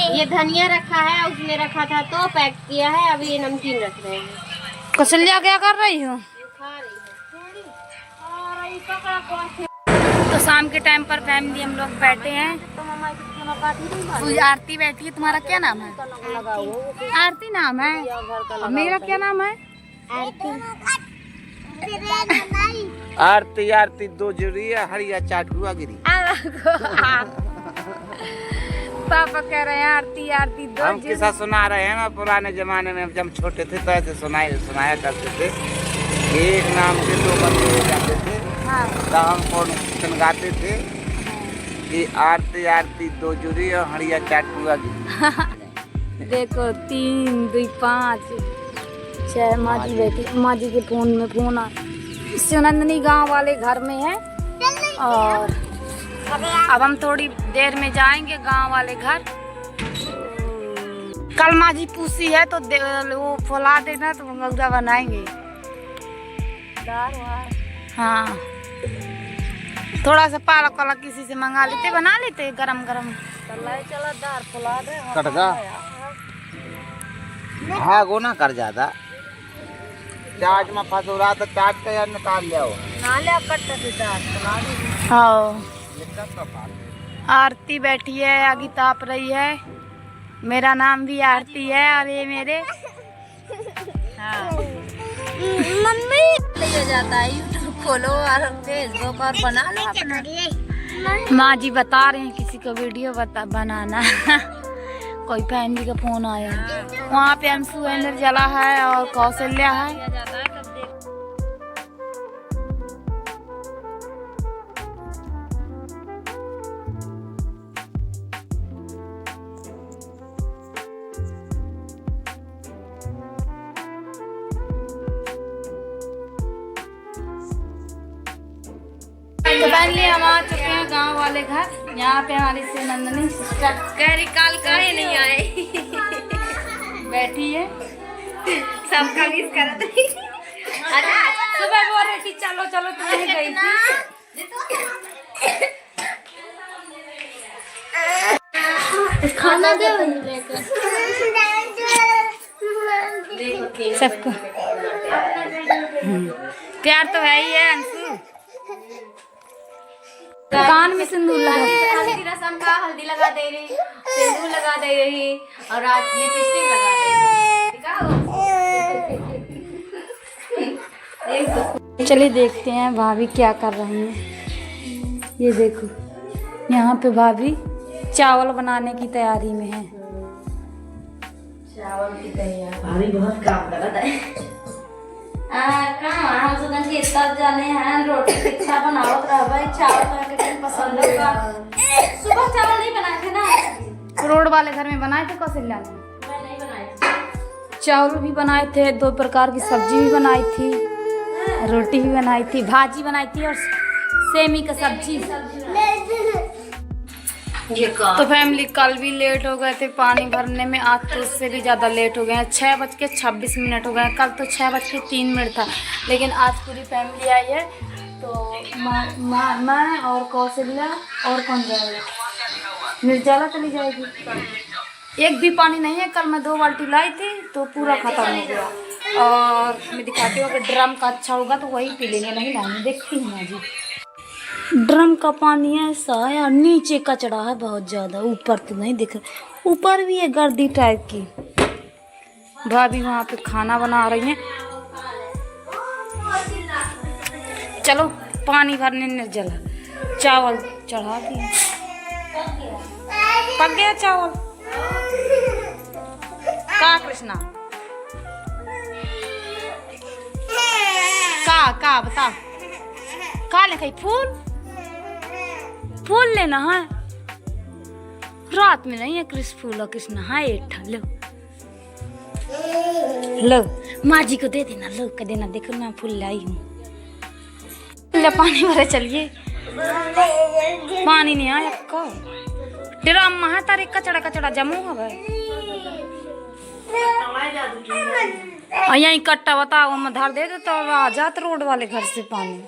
ये धनिया रखा है, उसने रखा था तो पैक किया है। अभी ये नमकीन रख रहे हैं। कौशल्या क्या कर रही हो? तो शाम के टाइम पर फैमिली हम लोग बैठे हैं। आरती बैठी है। तुम्हारा क्या नाम है? आरती नाम है। और मेरा क्या नाम है? आरती आरती दो जुड़ी हरिया चाट हुआ गिरी। पापा कह रहे हैं आरती आरती दो। हम किस्सा सुना रहे हैं ना, पुराने जमाने में जब छोटे थे तो ऐसे सुनाया करते थे। एक नाम के दो बंदे हो जाते थे। हाँ। तो हम कौन गाते थे कि आरती आरती दो जुड़ी और हरिया चाट हुआ गिरी। देखो 3 2 5 6 माँ जी बैठी। माँ जी के फोन में फोन आ। शिवनंदिनी गांव वाले घर में है और अब हम थोड़ी देर में जाएंगे गांव वाले घर। कल माँ जी पूछी है तो वो फुला देना तो मगदा बनाएंगे। हाँ, थोड़ा सा पालक वाला किसी से मंगा लेते, बना लेते गरम गरम। चला दार फुला दे कटगा भागो ना कर ज्यादा। चाट में फंसोरा तो चाट का यार निकाल लिया ना ले कट। हाँ, आरती बैठी है, आगे ताप रही है। मेरा नाम भी आरती है और ये मेरे मम्मी ले जाता है। यूट्यूब खोलो और फेसबुक और बना लो अपना। माँ जी बता रहे हैं किसी को वीडियो बनाना। कोई फैमिली का फोन आया। वहाँ पे अंशु निर्जला है और कौशल्या है। तो फाइनली हम आ चुके हैं गांव वाले घर। यहाँ पे हमारी शिवनंदिनी सिस्टर कह रही काल काहे नहीं आए। बैठी है। सबका मिस कर दी। अरे सुबह बोल रही थी चलो चलो, तुम नहीं गई थी। खाना दे सबको प्यार तो है ही है। अंशु कान में सिंदूर लगा। हल्दी रसम का हल्दी लगा दे रही, सिंदूर लगा दे रही और रात में लिपस्टिक लगा दे। चलिए देखते हैं भाभी क्या कर रही हैं। ये देखो यहाँ पे भाभी चावल बनाने की तैयारी में है। चावल की तैयारी भाभी बहुत काम लगा है। हम सुन के तब जाने हैं रोटी शिक्षा बनावत रह भाई। चावल तो पसंद है। सुबह चावल नहीं बनाए थे ना, रोड वाले घर में बनाए थे कौशल्या ने। मैं नहीं बनाई थी। चावल भी बनाए थे, 2 प्रकार की सब्जी भी बनाई थी, रोटी भी बनाई थी, भाजी बनाई थी और सेमी का सब्जी। तो फैमिली कल भी लेट हो गए थे पानी भरने में। आज तो उससे भी ज़्यादा लेट हो गए हैं। 6:26 हो गए। कल तो 6:03 था, लेकिन आज पूरी फैमिली आई है। तो मैं और कौशल्या और कौन जाएगा? निर्जला चली जाएगी। एक भी पानी नहीं है। कल मैं 2 बाल्टी लाई थी तो पूरा खत्म हो गया। और मैं दिखाती हूँ अगर ड्रम का अच्छा होगा तो वही पी लेंगे, नहीं लाएंगे। देखती हूँ मैं जी। ड्रम का पानी ऐसा है और नीचे कचड़ा है बहुत ज़्यादा। ऊपर तो नहीं दिख रहा, ऊपर भी है गर्दी टाइप की। भाभी वहाँ पे खाना बना रही हैं। चलो पानी भरने निर्जला। चावल चढ़ा दिए। पक गया चावल का कृष्णा का बता का लिखा? फूल लेना है। रात में नहीं है फूल और कृष्णा है। लो लो माँ जी को दे देना। लो कर देना। देखो मैं फूल लाई हूँ। पानी भरे चलिए। पानी नहीं आया का ड्रम में है तारे। कचड़ा कचड़ा जमू है। यही कट्टा बताओ हम धर दे तो आ जात रोड वाले घर से पानी।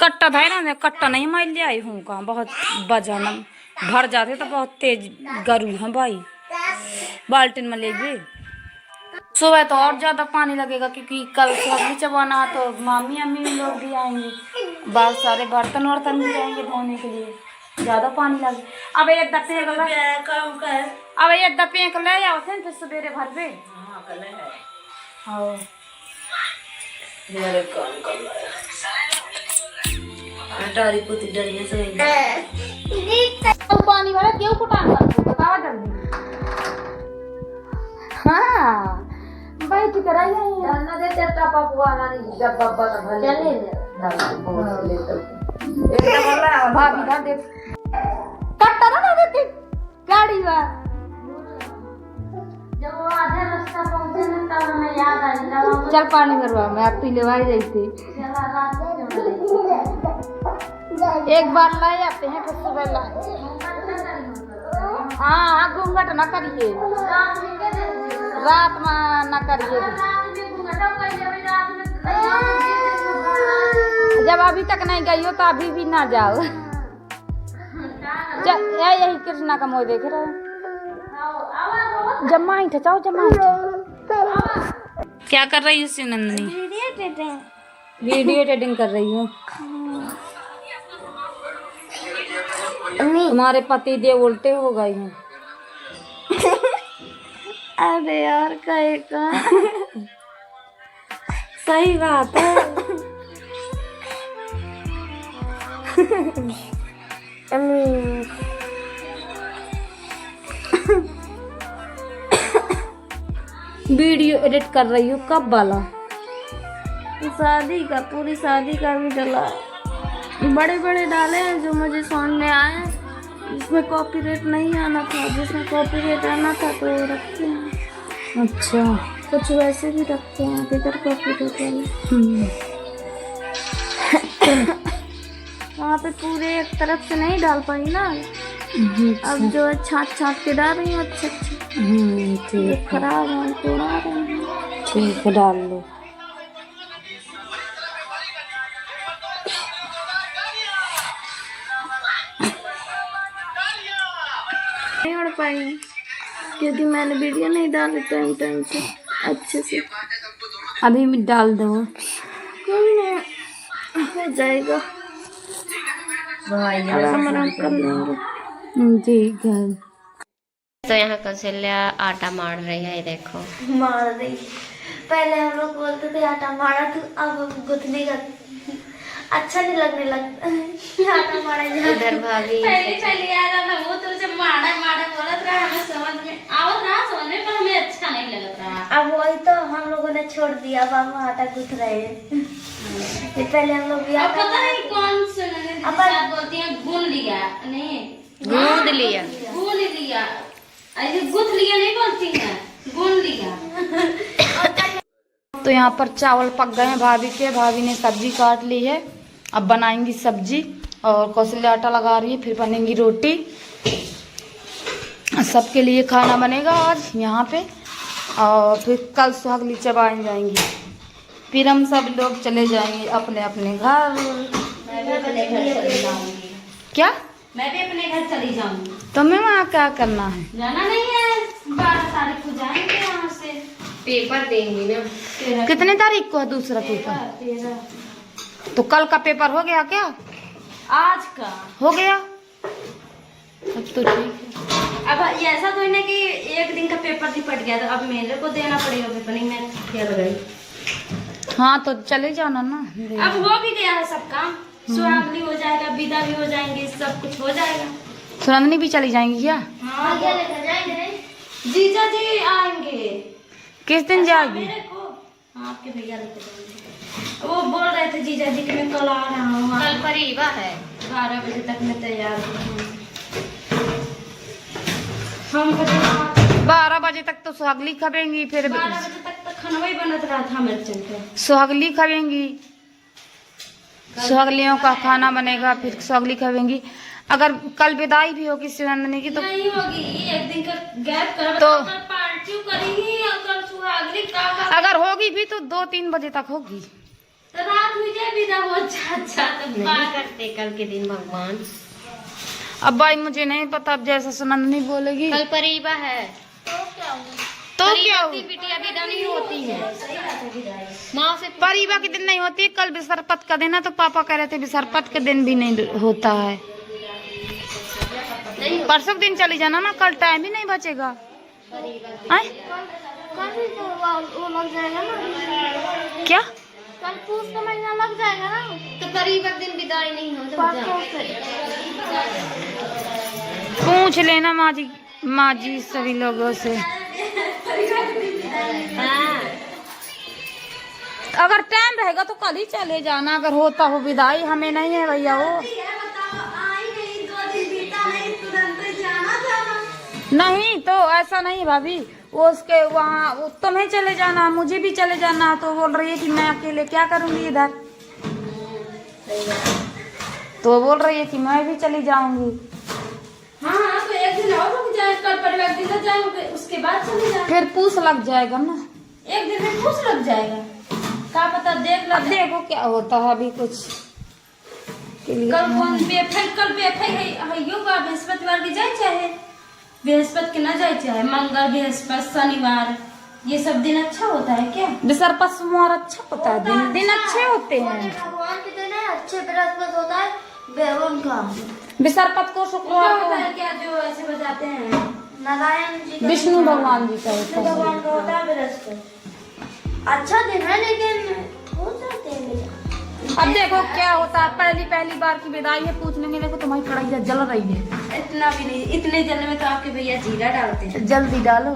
कट्टा था ना, कट्टा नहीं मैं ले आई हूँ कहाँ, बहुत वजन भर जाते तो बहुत तेज गरू है भाई, बाल्टी में ले गए। सुबह तो और ज्यादा पानी लगेगा क्योंकि कल सब्जी चबाना है, तो मामी अम्मी लोग भी आएंगे, बहुत सारे बर्तन वर्तन भी आएंगे धोने के लिए, ज्यादा पानी लगे। अब ये दप्पे अब ये दप्पे ले आओ थे फिर सवेरे भर पे। हाँ पानी भरा क्यों कुटान करते बताओ जल्दी। हाँ भाई की तरह ही है दे चट्टा पपुआ ना नहीं जब बब्बा तो भले चले भाभी ना दे कट्टा ना देती गाड़ी में। जब वो आधे रास्ता पहुंचे ना तब हमें याद आई, चल पानी भरवा मैं आप पी लेवाई रही थी। एक बार लाए आते हैं फिर सुबह लाए। हाँ हाँ घूंघट ना करिए, रात में ना करिए, जब अभी तक नहीं गई हो तो अभी भी ना जाओ। यही कृष्णा का मोह देख रहे जम्मा ही जाओ जम्मा। क्या कर रही है नंदनी? वीडियो एडिटिंग कर रही हूँ। तुम्हारे पति देव उल्टे हो गए हैं। अरे यार कहे का सही बात है। वीडियो एडिट कर रही हूँ कब वाला? शादी का, पूरी शादी का भी डाला, बड़े बड़े डाले हैं जो मुझे समझ में आए, जिसमें कॉपीराइट नहीं आना था, जिसमें कॉपीराइट आना था तो रखते हैं। अच्छा कुछ वैसे भी रखते हैं बगैर कॉपीराइट वाले। वहाँ पे पूरे एक तरफ से नहीं डाल पाई ना, अब जो है छाट छाट के डाल रही हूँ अच्छे अच्छे। ठीक खराब है तो उड़ा रहे हैं। ठीक है डाल लो। नहीं उड़ पाई क्योंकि मैंने वीडियो नहीं डाली टाइम टाइम से अच्छे से। अभी भी डाल दो, कोई नहीं हो जाएगा, आराम आराम कर लेंगे। ठीक है। तो यहाँ कौशल्या आटा मार रही है, देखो मार रही। पहले हम लोग बोलते थे आटा मारा, तो अब गुथने का अच्छा नहीं लगने लगता आटा मारा जाए। इधर भाभी पहले याद आता वो तो जब मारा मारा बोलत रहा, हमें समझ में आवत रहा, समझ में, पर हमें अच्छा नहीं लगत रहा। अब वही तो हम लोगों ने छोड़ दिया, अब हम आटा गूंथ रहे हैं। ये पहले हम लोग अब पता नहीं कौन से साथ बोलती हैं गूंद लिया, नहीं गूंद लिया, गूंद लिया, ऐसे गूंथ लिया नहीं बोलती हैं, गूंद लिया। तो यहाँ पर चावल पक गए हैं भाभी के, भाभी ने सब्जी काट ली है, अब बनाएंगी सब्जी और कौशल्या आटा लगा रही है, फिर बनेंगी रोटी। सबके लिए खाना बनेगा आज यहाँ पे, और फिर कल सुहागली चबाई जाएंगी, फिर हम सब लोग चले जाएंगे अपने अपने घर। मैं भी अपने घर चली जाऊंगी। क्या? मैं भी अपने घर चली जाऊंगी। तुम्हें वहाँ क्या करना है? जाना नहीं है, 12 तारीख को जाएंगे यहाँ से, पेपर देंगी ना। कितने तारीख को है दूसरा पेपर? 13। तो कल का पेपर हो गया क्या? आज का हो गया, अब तो ठीक है। अब ऐसा तो है ना कि एक दिन का पेपर निपट गया, तो अब मेरे को देना पड़ेगा पेपर, नहीं मैं फेल गई। हाँ तो चले जाना ना। अब हो भी गया है सब काम, सुहागली हो जाएगा, विदा भी हो जाएंगे, सब कुछ हो जाएगा। सुनंदनी भी चली जाएंगी क्या? हाँ लेकर जाएंगे, जीजा जी आएंगे। किस दिन जाएगी? मेरे को आपके भैया लेकर जाएंगे। वो बोल रहे थे जीजा जी कि मैं कल आ रहा हूँ, कल परीवा है, 12 बजे तक मैं तैयार हूँ। हम 12 बजे तक तो सुहागली खबेंगी, फिर 12 बजे तक तो खाना ही बनत रहा था मिर्चन पे। सुहागली खबेंगी, सुहागलियों का खाना बनेगा, फिर सुहागली खबेंगी। अगर कल विदाई भी होगी सुनंदनी की तो नहीं होगी, एक दिन का गैप कर तो पार्टी करेंगी और कल सुहागली का अगर होगी भी तो 2-3 बजे तक होगी। तो रात हुई जाए विदा हो अच्छा तो नहीं करते कल के दिन भगवान। अब भाई मुझे नहीं पता, अब जैसा सुनंदनी बोलेगी। कल परीबा है तो क्या हो? बिटिया विदा नहीं होती है माँ से। परीबा के दिन नहीं होती है, कल बिसरपत का दिन है, तो पापा कह रहे थे बिसरपत के दिन भी नहीं होता है। परसों के दिन चली जाना ना, कल टाइम ही नहीं बचेगा। कल तो वो लग जाएगा ना, क्या कल पूछ का महीना लग जाएगा ना, तो परीबा के दिन विदाई नहीं हो परसों से। पूछ लेना माँ जी सभी लोगों से। अगर टाइम रहेगा तो कल ही चले जाना, अगर होता हो विदाई। हमें नहीं है भैया वो। नहीं तो ऐसा नहीं भाभी, वो उसके वहाँ तुम्हें चले जाना, मुझे भी चले जाना। तो बोल रही है कि मैं अकेले क्या करूँगी इधर, तो बोल रही है कि मैं भी चली जाऊंगी। हाँ तो एक दिन और रुक जाए, कल परिवार दिन लग जाए, उसके बाद चले जाए। फिर पूछ लग जाएगा ना, एक दिन में पूछ लग जाएगा, क्या पता देख लो। अब देखो क्या होता है अभी कुछ के लिए। कल कल बेफाई है योगा बृहस्पतिवार की जाए, चाहे बृहस्पति के ना जाए, चाहे मंगल बृहस्पति शनिवार, ये सब दिन अच्छा होता है क्या? बिसरपत सोमवार अच्छा होता है, दिन अच्छे होते हैं। भगवान के दिन है, अच्छे बृहस्पति होता है, बेहुन का बिसरपत को शुक्रवार होता को है क्या, जो ऐसे बताते हैं नारायण जी का, विष्णु भगवान जी का विष्णु होता है। भगवान का होता है बृहस्पति। अच्छा दिन है, लेकिन हो जाते हैं। अब देखो क्या होता है, पहली बार की विदाई है, पूछ लेंगे। देखो तुम्हारी कढ़ाई जल रही है। इतना भी नहीं, इतने जल में तो आपके भैया जीरा डालते हैं। जल्दी डालो,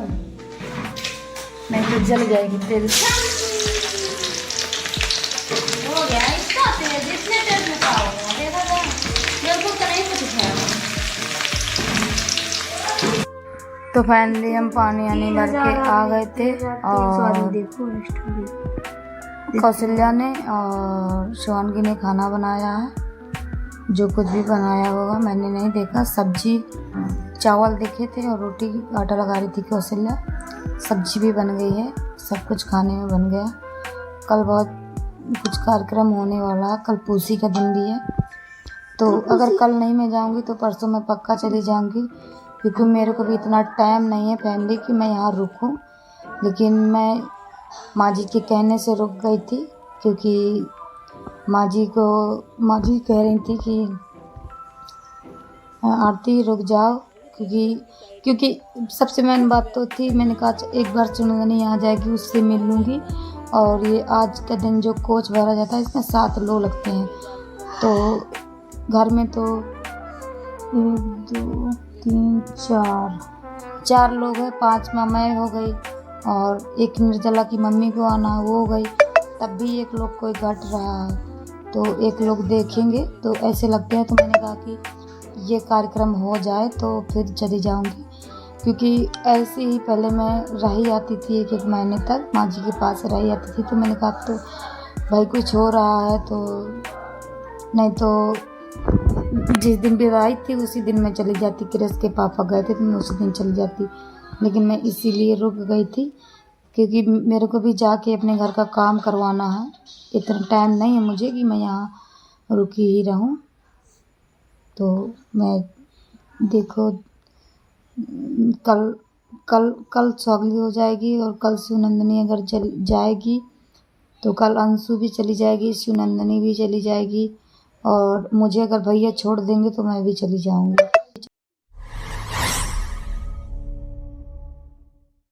नहीं तो जल जाएगी तेल। हो गया इसका तेल, जितने तेल में का होगा देखा जाए, मेरे को तो नहीं कुछ है। तो फाइनली हम पानी आने भर के आ गए थे, और देखो कौशल्या ने और शिवानगी ने खाना बनाया है। जो कुछ भी बनाया होगा मैंने नहीं देखा। सब्जी चावल देखे थे और रोटी आटा लगा रही थी कौशल्या। सब्जी भी बन गई है, सब कुछ खाने में बन गया। कल बहुत कुछ कार्यक्रम होने वाला है, कल पूसी का दिन भी है। तो अगर कल नहीं मैं जाऊंगी तो परसों मैं पक्का चली जाऊंगी, क्योंकि मेरे को भी इतना टाइम नहीं है फैमिली कि मैं यहाँ रुकूं। लेकिन मैं माँ जी के कहने से रुक गई थी, क्योंकि माँ जी कह रही थी कि आरती रुक जाओ, क्योंकि सबसे मेन बात तो थी, मैंने कहा एक बार सुनंदनी आ जाएगी उससे मिल लूँगी। और ये आज का दिन जो कोच भरा जाता है इसमें 7 लोग लगते हैं। तो घर में तो 1 2 3 4 लोग हैं, 5 मामाएँ हो गई और एक निर्जला की मम्मी को आना वो हो गई, तब भी एक लोग कोई घट रहा है, तो एक लोग देखेंगे तो ऐसे लगते हैं। तो मैंने कहा कि ये कार्यक्रम हो जाए तो फिर चली जाऊंगी, क्योंकि ऐसे ही पहले मैं रही आती थी 1 महीने तक माँ जी के पास रही आती थी। तो मैंने कहा तो भाई कुछ हो रहा है तो नहीं, तो जिस दिन विदाई थी उसी दिन मैं चली जाती। कृष के पापा गए थे तो मैं उसी दिन चली जाती, लेकिन मैं इसीलिए रुक गई थी क्योंकि मेरे को भी जाके अपने घर का काम करवाना है। इतना टाइम नहीं है मुझे कि मैं यहाँ रुकी ही रहूँ। तो मैं देखो कल स्वागली हो जाएगी, और कल सुनंदनी अगर चल जाएगी तो कल अंशु भी चली जाएगी, सुनंदनी भी चली जाएगी, और मुझे अगर भैया छोड़ देंगे तो मैं भी चली जाऊँगी।